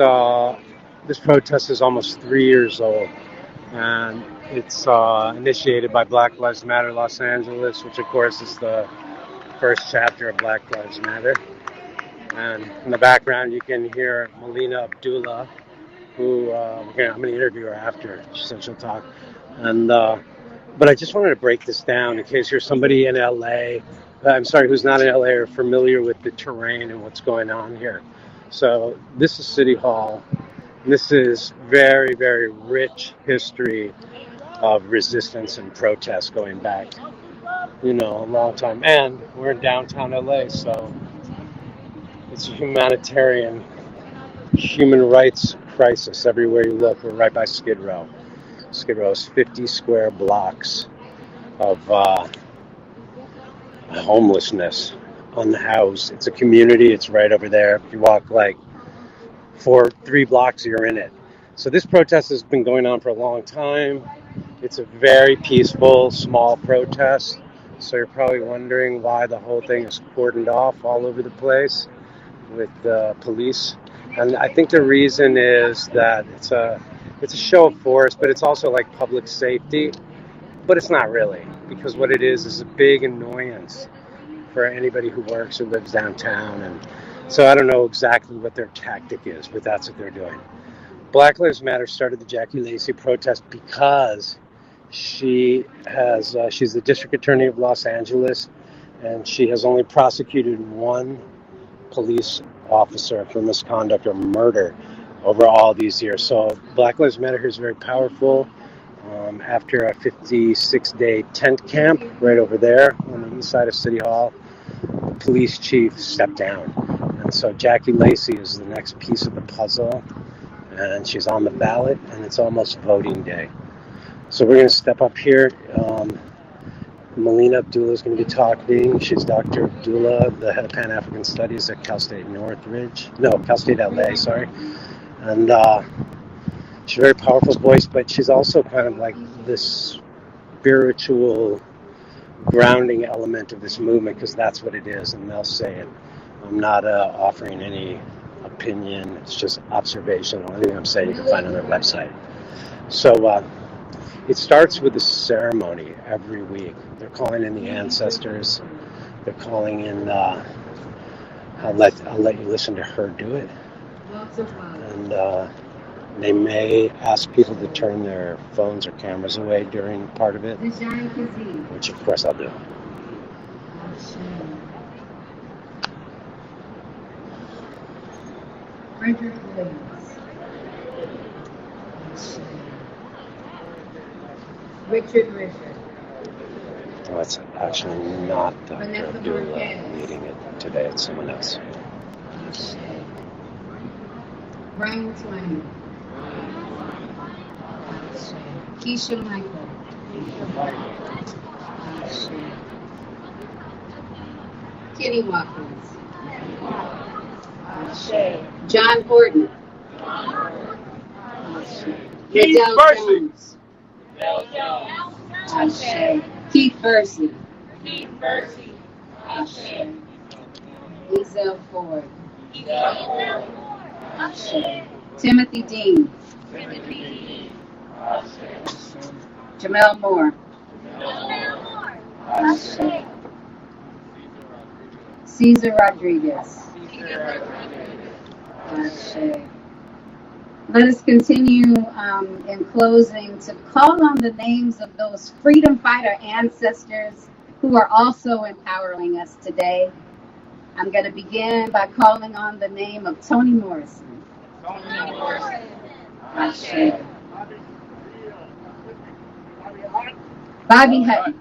uh, this protest is almost 3 years old, and it's initiated by Black Lives Matter Los Angeles, which of course is the first chapter of Black Lives Matter. And in the background, you can hear Melina Abdullah, who I'm going to interview her after. She said she'll talk. And but I just wanted to break this down in case you're somebody in LA. I'm sorry, who's not in LA or familiar with the terrain and what's going on here. So this is City Hall. This is very, very rich history of resistance and protest going back, a long time. And we're in downtown LA, so it's a humanitarian, human rights crisis everywhere you look. We're right by Skid Row. Skid Row is 50 square blocks of homelessness, unhoused. It's a community. It's right over there. If you walk like 3 blocks, you're in it. So this protest has been going on for a long time. It's a very peaceful, small protest. So you're probably wondering why the whole thing is cordoned off all over the place with police. And I think the reason is that it's a show of force, but it's also like public safety. But it's not really, because what it is a big annoyance for anybody who works or lives downtown. And so I don't know exactly what their tactic is, but that's what they're doing. Black Lives Matter started the Jackie Lacey protest because she's the district attorney of Los Angeles, and she has only prosecuted one police officer for misconduct or murder over all these years. So Black Lives Matter here is very powerful. After a 56-day tent camp right over there on the east side of City Hall, the police chief stepped down. And so Jackie Lacey is the next piece of the puzzle, and she's on the ballot, and it's almost voting day. So we're going to step up here. Melina Abdullah is going to be talking. She's Dr. Abdullah, the head of Pan-African Studies at Cal State LA, sorry. And she's a very powerful voice, but she's also kind of like this spiritual grounding element of this movement, because that's what it is, and they'll say it. I'm not offering any opinion. It's just observational. Anything I'm saying you can find on their website. So it starts with a ceremony every week. They're calling in the ancestors. They're calling in. I'll let you listen to her do it. And they may ask people to turn their phones or cameras away during part of it, which of course I'll do. Frederick Williams. Richard. Well, it's actually not Dr. Abdullah leading it today. It's someone else. Brian Twain. Keisha Michael. Kenny Watkins. John Horton. Liddell Jones. Keith Bursey. Ezell Ford. Timothy Dean. Jamel Moore. Cesar Rodriguez. Let us continue in closing to call on the names of those freedom fighter ancestors who are also empowering us today. I'm going to begin by calling on the name of Toni Morrison. Ashe. Bobby Hutton.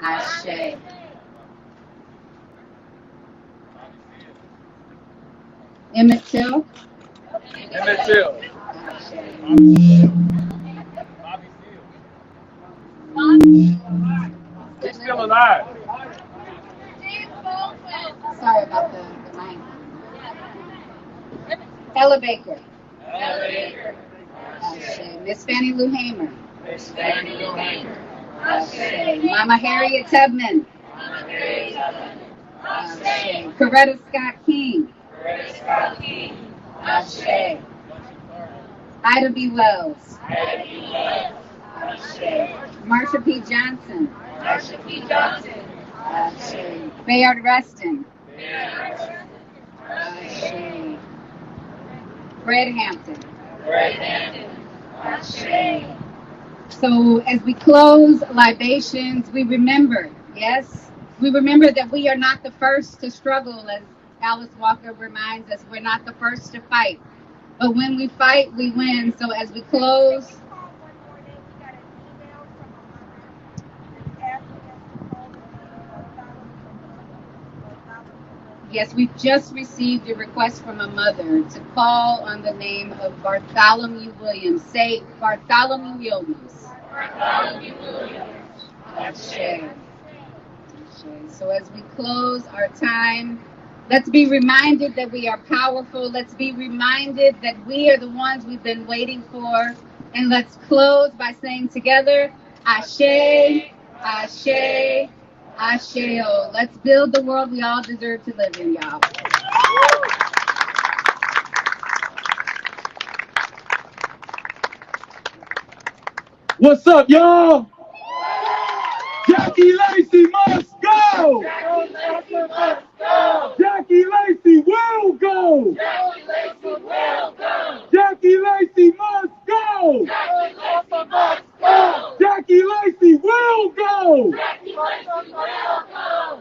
Ashe. Emmett Till. He's still alive. Sorry about the mic. Ella Baker. Miss Fannie Lou Hamer. Mama Harriet Tubman. Coretta Scott King. Ashe. Ida B. Wells. Ashe. Marsha P. Johnson. Ashe. Bayard Rustin. Ashe. Fred Hampton. Ashe. So as we close libations, we remember, yes, we remember that we are not the first to struggle, as Alice Walker reminds us, we're not the first to fight. But when we fight, we win. So as we close, yes, we've just received a request from a mother to call on the name of Bartholomew Williams. Say Bartholomew Williams. Ashe. So as we close our time, let's be reminded that we are powerful. Let's be reminded that we are the ones we've been waiting for. And let's close by saying together, Ashe, Ashe, Asheo. Let's build the world we all deserve to live in, y'all. What's up, y'all? Jackie Lacey must go! Jackie Lacey will go! Jackie Lacey must go! Jackie Lacey will go!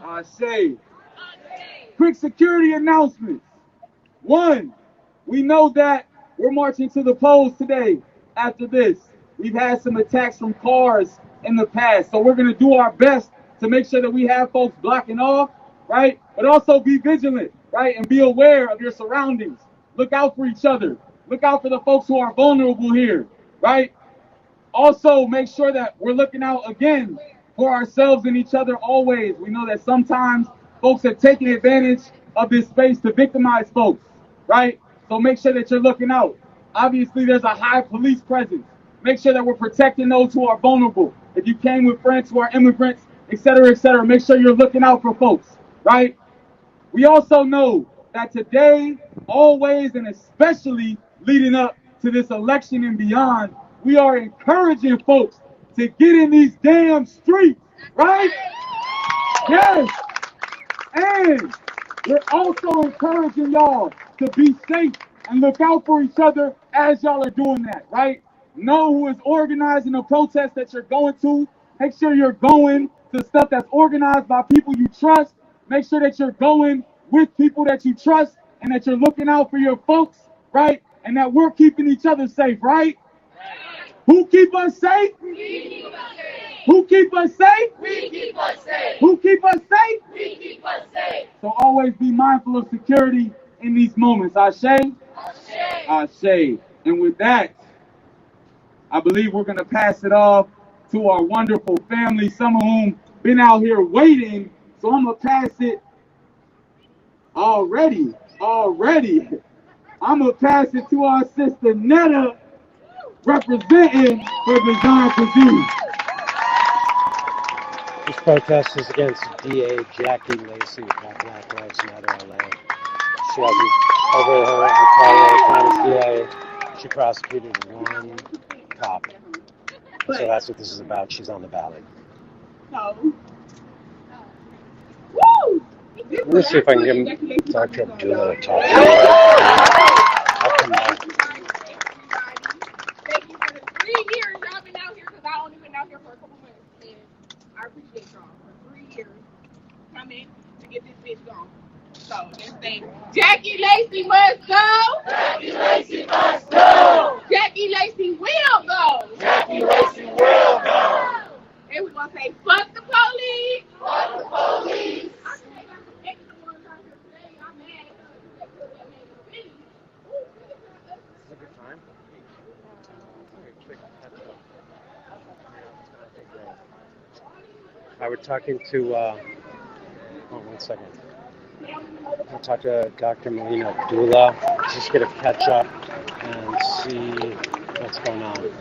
I say, quick security announcements. One, we know that we're marching to the polls today after this. We've had some attacks from cars in the past, so we're going to do our best to make sure that we have folks blocking off, right? But also be vigilant, right? And be aware of your surroundings. Look out for each other. Look out for the folks who are vulnerable here, right? Also, make sure that we're looking out again for ourselves and each other always. We know that sometimes folks have taken advantage of this space to victimize folks, right? So make sure that you're looking out. Obviously, there's a high police presence. Make sure that we're protecting those who are vulnerable. If you came with friends who are immigrants, et cetera, make sure you're looking out for folks, right? We also know that today, always, and especially leading up to this election and beyond, we are encouraging folks to get in these damn streets, right? Yes. And we're also encouraging y'all to be safe and look out for each other as y'all are doing that, right? Know who is organizing the protest that you're going to. Make sure you're going to stuff that's organized by people you trust. Make sure that you're going with people that you trust and that you're looking out for your folks, right? And that we're keeping each other safe, right? Who keep us safe? We keep us safe. Who keep us safe? We keep us safe. Who keep us safe? We keep us safe. So always be mindful of security in these moments. Ashe? Ashe. Ashe. And with that, I believe we're going to pass it off to our wonderful family, some of whom been out here waiting. So I'm going to pass it already. I'm going to pass it to our sister Netta, representing for Design Cuisine. This protest is against DA Jackie Lacey of Black Lives Matter LA. She hasn't, over her entire time as DA, she prosecuted one cop. So that's what this is about. She's on the ballot. No. Woo! Let me see if I can get Dr. Abdullah to talk to you. I'll come back. Thank you for the 3 years y'all been out here, because I only been out here for a couple months. And I appreciate y'all for 3 years coming to get this bitch gone. So just say, Jackie Lacey must go. Jackie Lacey must go. Jackie Lacey will go. Jackie Lacey will go. And we're going to say, fuck the police. Fuck the police. I think I got some extra ones out here today. I'm mad at us. A good time. I was talking to, one second. I'll talk to Dr. Melina Abdullah, just get a catch up and see what's going on.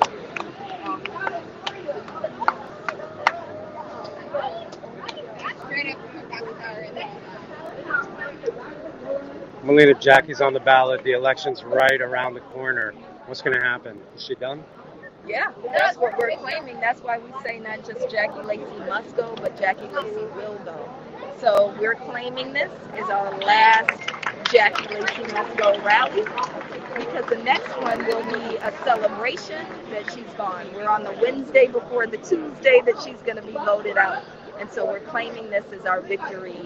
Melina, Jackie's on the ballot. The election's right around the corner. What's going to happen? Is she done? Yeah, that's what we're claiming. That's why we say not just Jackie Lacey must go, but Jackie Lacey will go. So we're claiming this is our last Jackie Lacey must go rally, because the next one will be a celebration that she's gone. We're on the Wednesday before the Tuesday that she's going to be voted out. And so we're claiming this as our victory,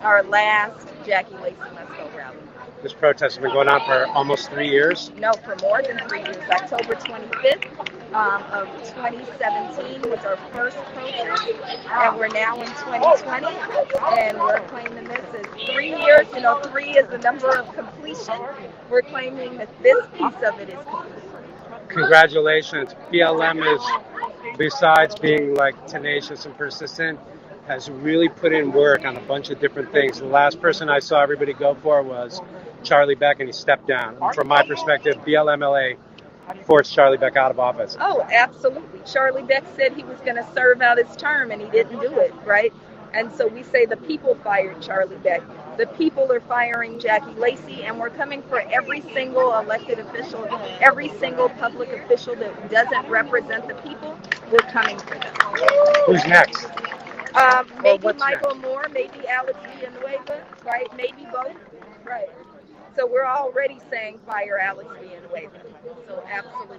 our last Jackie Lacey must go rally. This protest has been going on for almost 3 years. No, for more than 3 years. October 25th of 2017 was our first protest, and we're now in 2020, and we're claiming this as 3 years. You know, 3 is the number of completion. We're claiming that this piece of it is complete. Congratulations. BLM is, besides being like tenacious and persistent, has really put in work on a bunch of different things. The last person I saw everybody go for was Charlie Beck, and he stepped down. From my perspective, BLMLA forced Charlie Beck out of office. Oh, absolutely. Charlie Beck said he was going to serve out his term, and he didn't do it, right? And so we say the people fired Charlie Beck. The people are firing Jackie Lacey, and we're coming for every single elected official, every single public official that doesn't represent the people. We're coming for them. Who's next? Maybe Michael Moore, maybe Alex Villanueva, right? Maybe both, right? So we're already saying fire Alex Villanueva. So absolutely.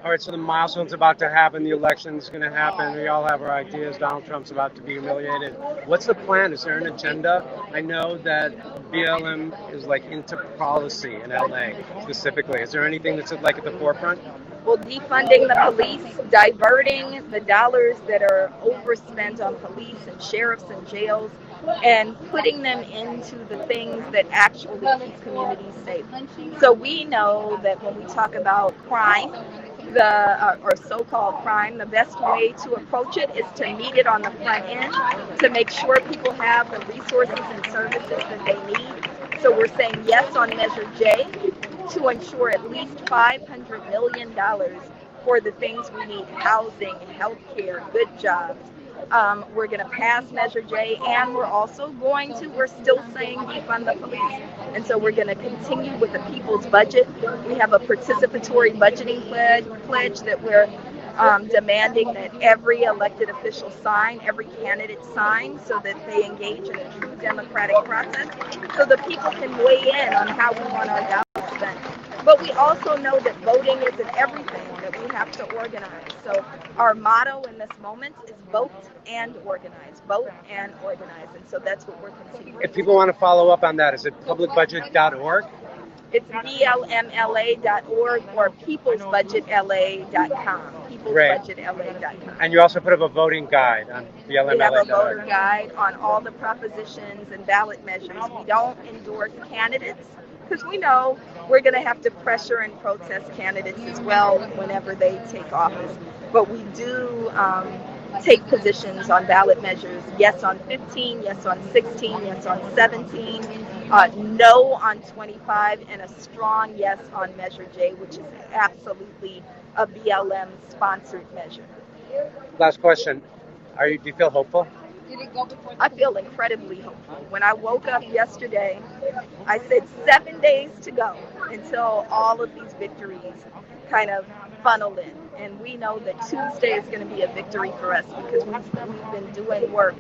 All right, so the milestone's about to happen. The election's going to happen. We all have our ideas. Donald Trump's about to be humiliated. What's the plan? Is there an agenda? I know that BLM is like into policy in LA specifically. Is there anything that's like at the forefront? Well, defunding the police, diverting the dollars that are overspent on police and sheriffs and jails, and putting them into the things that actually keep communities safe. So we know that when we talk about crime, or so-called crime, the best way to approach it is to meet it on the front end, to make sure people have the resources and services that they need. So we're saying yes on Measure J to ensure at least $500 million for the things we need: housing, health care, good jobs. We're going to pass Measure J, and we're still saying defund the police. And so we're going to continue with the people's budget. We have a participatory budgeting pledge that we're demanding that every elected official sign, every candidate sign, so that they engage in a true democratic process, so the people can weigh in on how we want our dollars spent. But we also know that voting isn't everything, that we have to organize. So our motto in this moment is vote and organize. Vote and organize. And so that's what we're continuing. If people want to follow up on that, is it publicbudget.org? It's blmla.org or peoplesbudgetla.com. Peoplesbudgetla.com. And you also put up a voting guide on blmla.org. We have a voter guide on all the propositions and ballot measures. We don't endorse candidates, because we know we're going to have to pressure and protest candidates as well whenever they take office. But we do take positions on ballot measures: yes on 15, yes on 16, yes on 17, no on 25, and a strong yes on Measure J, which is absolutely a BLM-sponsored measure. Last question. Do you feel hopeful? I feel incredibly hopeful. When I woke up yesterday, I said 7 days to go until all of these victories kind of funnel in. And we know that Tuesday is going to be a victory for us, because we've been doing work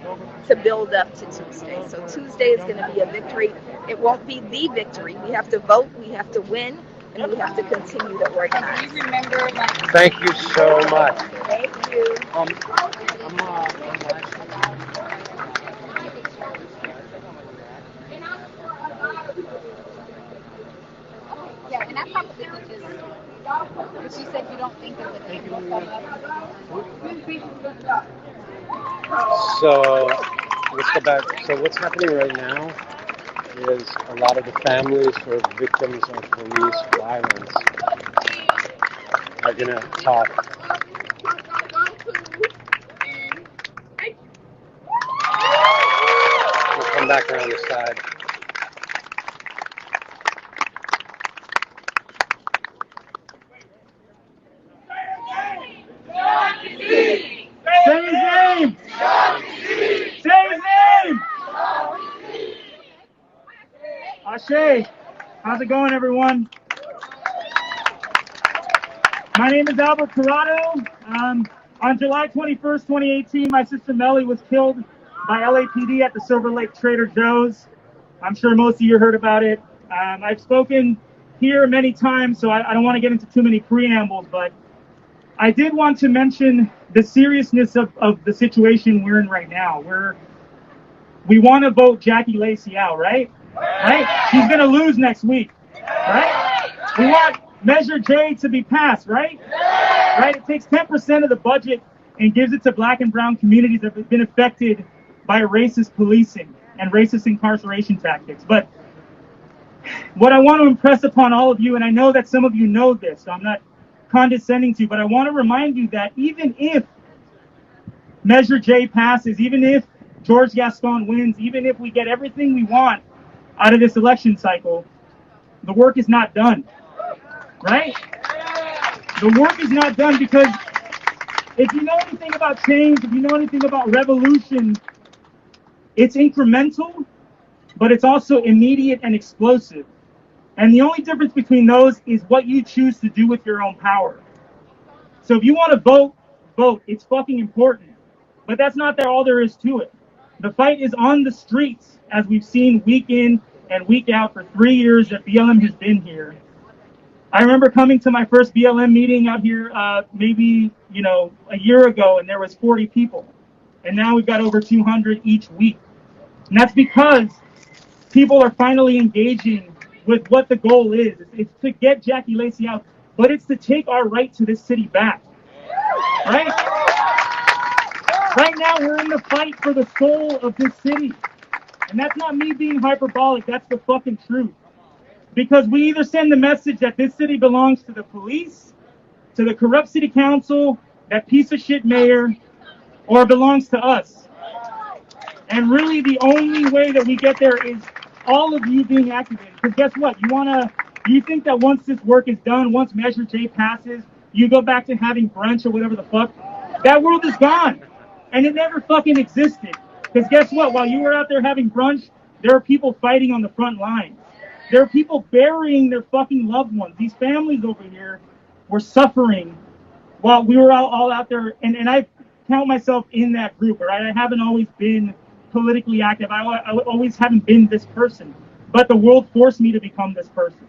to build up to Tuesday. So Tuesday is going to be a victory. It won't be the victory. We have to vote, we have to win, and we have to continue to organize. Thank you so much. Thank you. Yeah, and that's probably just, but you said you don't think that the people So let's go back. So what's happening right now is a lot of the families who are victims of police violence are going to talk. We'll come back around the side. Say his name! Say his name! Ashe! How's it going, everyone? My name is Albert Corrado. On July 21st, 2018, my sister Melly was killed by LAPD at the Silver Lake Trader Joe's. I'm sure most of you heard about it. I've spoken here many times, so I don't want to get into too many preambles, but I did want to mention the seriousness of the situation we're in right now. We want to vote Jackie Lacey out, right? Right? She's going to lose next week, right? We want Measure J to be passed, right? Right? It takes 10% of the budget and gives it to black and brown communities that have been affected by racist policing and racist incarceration tactics. But what I want to impress upon all of you, and I know that some of you know this, so I'm not condescending to you, but I want to remind you that even if Measure J passes, even if George Gascon wins, even if we get everything we want out of this election cycle, the work is not done, right? The work is not done, because if you know anything about change, if you know anything about revolution, it's incremental, but it's also immediate and explosive. And the only difference between those is what you choose to do with your own power. So if you want to vote, vote. It's fucking important. But that's not all there is to it. The fight is on the streets, as we've seen week in and week out for 3 years that BLM has been here. I remember coming to my first BLM meeting out here maybe, a year ago, and there was 40 people. And now we've got over 200 each week. And that's because people are finally engaging with what the goal is. It's to get Jackie Lacey out, but it's to take our right to this city back. Right? Right now, we're in the fight for the soul of this city. And that's not me being hyperbolic. That's the fucking truth. Because we either send the message that this city belongs to the police, to the corrupt city council, that piece of shit mayor, or it belongs to us. And really, the only way that we get there is all of you being activated. Because guess what? You think that once this work is done, once Measure J passes, you go back to having brunch or whatever the fuck? That world is gone. And it never fucking existed. Because guess what? While you were out there having brunch, there are people fighting on the front line. There are people burying their fucking loved ones. These families over here were suffering while we were all out there. And I count myself in that group, right? I haven't always been politically active. I always haven't been this person. But the world forced me to become this person.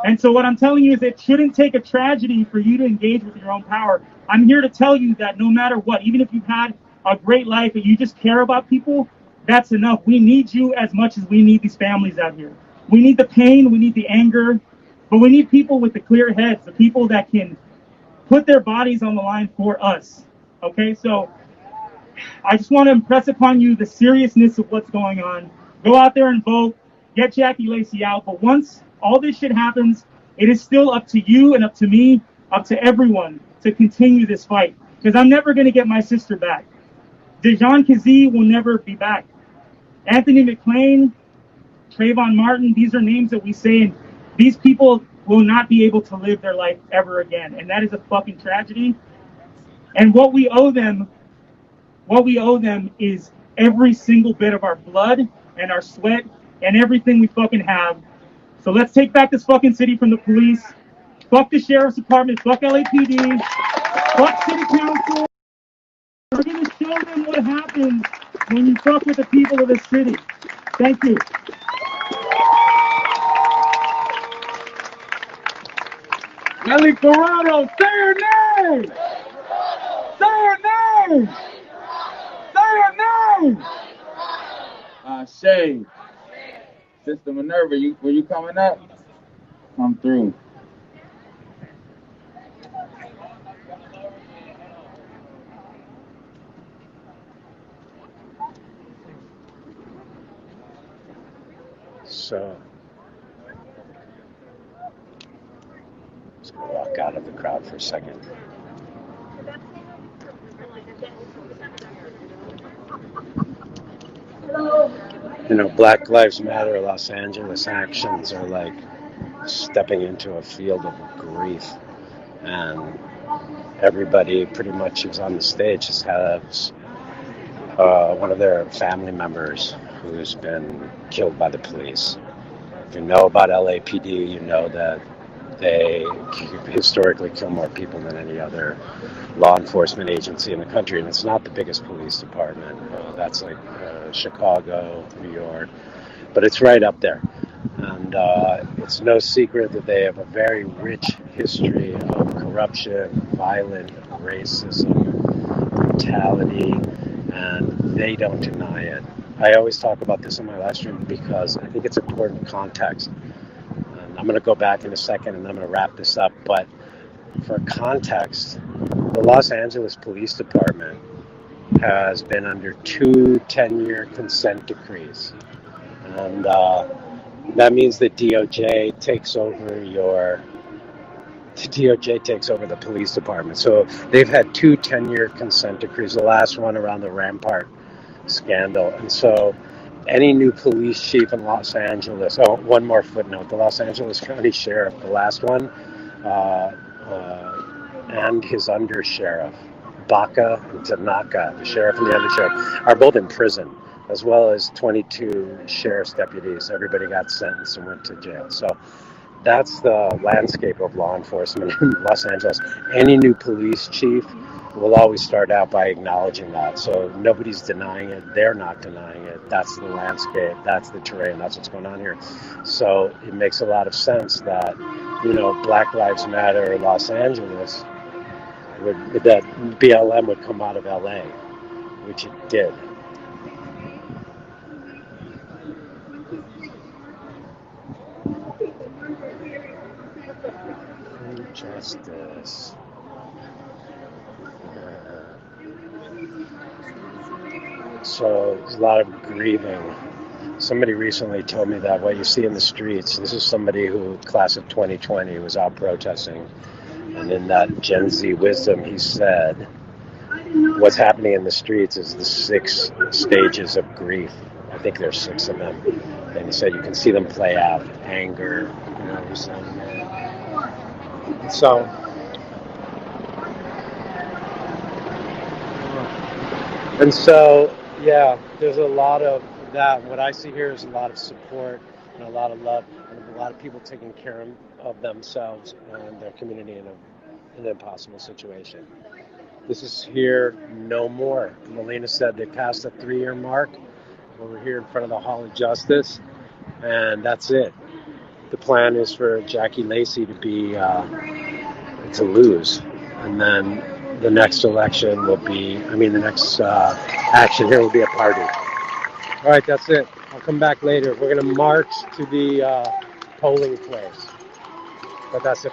And so what I'm telling you is it shouldn't take a tragedy for you to engage with your own power. I'm here to tell you that no matter what, even if you've had a great life and you just care about people, that's enough. We need you as much as we need these families out here. We need the pain, we need the anger, but we need people with the clear heads, the people that can put their bodies on the line for us. Okay, so I just want to impress upon you the seriousness of what's going on. Go out there and vote, get Jackie Lacey out, but once all this shit happens, it is still up to you and up to me, up to everyone to continue this fight. Because I'm never going to get my sister back. Dejan Kazee will never be back. Anthony McClain, Trayvon Martin, these are names that we say, and these people will not be able to live their life ever again. And that is a fucking tragedy. And what we owe them is every single bit of our blood and our sweat and everything we fucking have. So let's take back this fucking city from the police. Fuck the sheriff's department. Fuck LAPD. Fuck city council. We're going to show them what happens when you fuck with the people of the city. Thank you. Melly Corrado, say her name! Say her name! Say her name! Shay. Sister Minerva, were you coming up? Come through. So, I'm just going to walk out of the crowd for a second. Black Lives Matter Los Angeles actions are like stepping into a field of grief. And everybody pretty much who's on the stage has one of their family members who's been killed by the police. If you know about LAPD, you know that they historically kill more people than any other law enforcement agency in the country, and it's not the biggest police department. That's like Chicago, New York, but it's right up there. And it's no secret that they have a very rich history of corruption, violent racism, brutality, and they don't deny it. I always talk about this in my live stream because I think it's important context. And I'm going to go back in a second and I'm going to wrap this up. But for context, the Los Angeles Police Department has been under two 10-year consent decrees. And that means that DOJ takes over the police department. So they've had two 10-year consent decrees, the last one around the Rampart scandal. And so any new police chief in Los Angeles, one more footnote, the Los Angeles County Sheriff, the last one, and his undersheriff, Baca and Tanaka, the sheriff and the undersheriff, are both in prison, as well as 22 sheriff's deputies. Everybody got sentenced and went to jail. So that's the landscape of law enforcement in Los Angeles. Any new police chief will always start out by acknowledging that. So nobody's denying it. They're not denying it. That's the landscape. That's the terrain. That's what's going on here. So it makes a lot of sense that, Black Lives Matter in Los Angeles, that BLM would come out of LA, which it did. Justice. So there's a lot of grieving. Somebody recently told me that what you see in the streets, this is somebody who, class of 2020, was out protesting. And in that Gen Z wisdom, he said, what's happening in the streets is the 6 stages of grief. I think there's 6 of them. And he said you can see them play out. Anger, resentment. So, yeah, there's a lot of that. What I see here is a lot of support and a lot of love and a lot of people taking care of themselves and their community in an impossible situation. This is here no more. Melina said they passed the 3-year mark over here in front of the Hall of Justice, and that's it. The plan is for Jackie Lacey to lose, and then the next election will be, the next action here will be a party. All right, that's it. I'll come back later. We're going to march to the polling place, but that's it.